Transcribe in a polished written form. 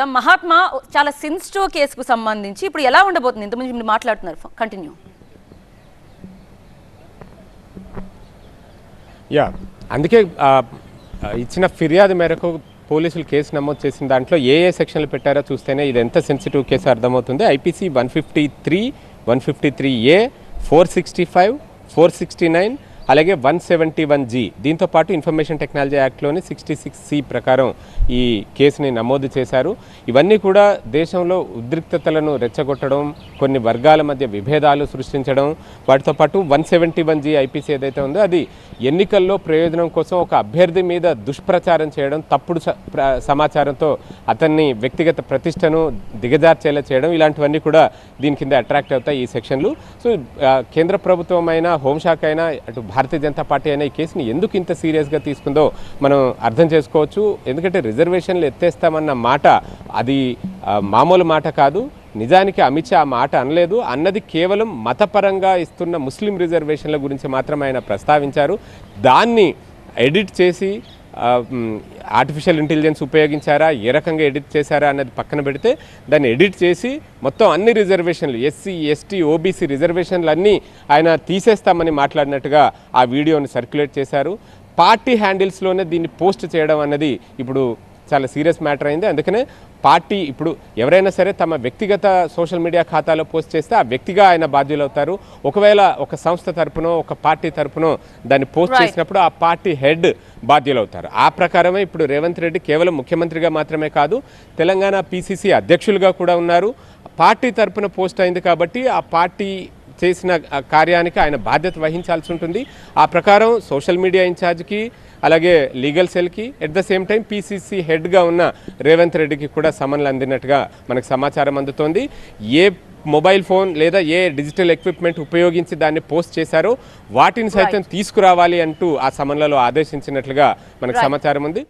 మహాత్మా చాలా సెన్సిటివ్ కేసుకు సంబంధించి ఇప్పుడు ఎలా ఉండబోతుంది? ఇంతకుముందు మీరు మాట్లాడుతున్నారు, కంటిన్యూ. అందుకే ఇచ్చిన ఫిర్యాదు మేరకు పోలీసులు కేసు నమోదు చేసిన దాంట్లో ఏ సెక్షన్లు పెట్టారో చూస్తేనే ఇది ఎంత సెన్సిటివ్ కేసు అర్థమవుతుంది. ఐపీసీ 153, 153A, 465, 469 అలాగే 171G, దీంతో పాటు ఇన్ఫర్మేషన్ టెక్నాలజీ యాక్ట్లోని 66C ప్రకారం ఈ కేసుని నమోదు చేశారు. ఇవన్నీ కూడా దేశంలో ఉద్రిక్తతలను రెచ్చగొట్టడం, కొన్ని వర్గాల మధ్య విభేదాలు సృష్టించడం, వాటితో పాటు 171G ఐపీసీ ఏదైతే ఉందో అది ఎన్నికల్లో ప్రయోజనం కోసం ఒక అభ్యర్థి మీద దుష్ప్రచారం చేయడం, తప్పుడు సమాచారంతో అతన్ని వ్యక్తిగత ప్రతిష్టను దిగజార్చేలా చేయడం, ఇలాంటివన్నీ కూడా దీని కింద అట్రాక్ట్ అవుతాయి ఈ సెక్షన్లు. సో కేంద్ర ప్రభుత్వం అయినా, హోంశాఖ అయినా, అటు భారతీయ జనతా పార్టీ అయినా ఈ కేసుని ఎందుకు ఇంత సీరియస్గా తీసుకుందో మనం అర్థం చేసుకోవచ్చు. ఎందుకంటే రిజర్వేషన్లు ఎత్తేస్తామన్న మాట అది మామూలు మాట కాదు. నిజానికి అమిత్ షా ఆ మాట అనలేదు. అన్నది కేవలం మతపరంగా ఇస్తున్న ముస్లిం రిజర్వేషన్ల గురించి మాత్రమే ఆయన ప్రస్తావించారు. దాన్ని ఎడిట్ చేసి ఆర్టిఫిషియల్ ఇంటెలిజెన్స్ ఉపయోగించారా, ఏ రకంగా ఎడిట్ చేశారా అన్నది పక్కన పెడితే, దాన్ని ఎడిట్ చేసి మొత్తం అన్ని రిజర్వేషన్లు, ఎస్సీ, ఎస్టీ, ఓబీసీ రిజర్వేషన్లు అన్నీ ఆయన తీసేస్తామని మాట్లాడినట్టుగా ఆ వీడియోని సర్క్యులేట్ చేశారు. పార్టీ హ్యాండిల్స్లోనే దీన్ని పోస్ట్ చేయడం అన్నది ఇప్పుడు చాలా సీరియస్ మ్యాటర్ అయింది. అందుకనే పార్టీ ఇప్పుడు ఎవరైనా సరే తమ వ్యక్తిగత సోషల్ మీడియా ఖాతాలో పోస్ట్ చేస్తే ఆ వ్యక్తిగా ఆయన బాధ్యులవుతారు. ఒకవేళ ఒక సంస్థ తరపునో, ఒక పార్టీ తరపునో దాన్ని పోస్ట్ చేసినప్పుడు ఆ పార్టీ హెడ్ బాధ్యులవుతారు. ఆ ప్రకారమే ఇప్పుడు రేవంత్ రెడ్డి కేవలం ముఖ్యమంత్రిగా మాత్రమే కాదు, తెలంగాణ పీసీసీ అధ్యక్షులుగా కూడా ఉన్నారు. పార్టీ తరపున పోస్ట్ అయింది కాబట్టి ఆ పార్టీ చేసిన కార్యానికి ఆయన బాధ్యత వహించాల్సి ఉంటుంది. ఆ ప్రకారం సోషల్ మీడియా ఇన్ఛార్జ్కి, అలాగే లీగల్ సెల్కి, at the same time PCC హెడ్గా ఉన్న రేవంత్ రెడ్డికి కూడా సమన్లు అందినట్టుగా మనకు సమాచారం అందుతోంది. ఏ మొబైల్ ఫోన్ లేదా ఏ డిజిటల్ ఎక్విప్మెంట్ ఉపయోగించి దాన్ని పోస్ట్ చేశారో వాటిని సైతం తీసుకురావాలి అంటూ ఆ సమన్లలో ఆదేశించినట్లుగా మనకు సమాచారం ఉంది.